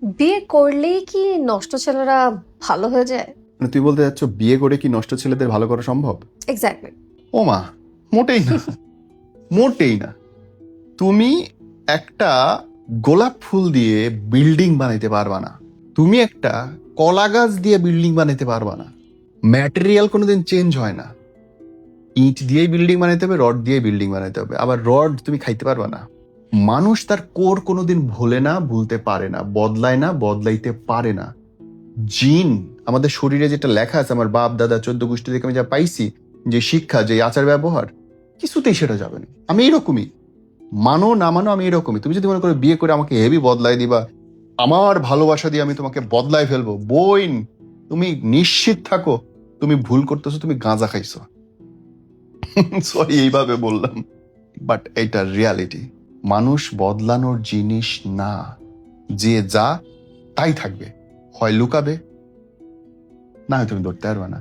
বিয়ে করলেই কি নষ্ট ছেলেরা ভালো হয়ে যায়? মানে তুই বলতে যাচ্ছ বিয়ে করে কি নষ্ট ছেলেদের ভালো করা সম্ভব? এক্স্যাক্টলি। ও মা, মোটেই না, মোটেই না। তুমি একটা গোলাপ ফুল দিয়ে বিল্ডিং বানাইতে পারবা না, তুমি একটা কলা গাছ দিয়ে বিল্ডিং বানাইতে পারবা না। ম্যাটেরিয়াল কোনোদিন চেঞ্জ হয় না। ইট দিয়েই বিল্ডিং বানাইতে হবে, রড দিয়ে বিল্ডিং বানাইতে হবে। আবার রড তুমি খাইতে পারবা না। মানুষ তার কোর কোনোদিন ভোলে না, ভুলতে পারে না, বদলায় না, বদলাইতে পারে না। জিন আমাদের শরীরে যেটা লেখা আছে, আমার বাপ দাদা 14 গোষ্ঠী থেকে আমি যা পাইছি, যে শিক্ষা, যে আচার ব্যবহার, কিছুতেই সেটা যাবে না। আমি এরকমই, মানো না মানো আমি এরকমই। তুমি যদি মনে করো বিয়ে করে আমাকে হেভি বদলাই দিবা, আমার ভালোবাসা দিয়ে আমি তোমাকে বদলাই ফেলবো, বইন তুমি নিশ্চিত থাকো তুমি ভুল করতেছো, তুমি গাঁজা খাইছো। সরি এইভাবে বললাম, বাট এটা রিয়ালিটি। মানুষ বদলানোর জিনিস না। যে যা তাই থাকবে, হয় লুকাবে, না হয় তুমি ধরতে পারবে না।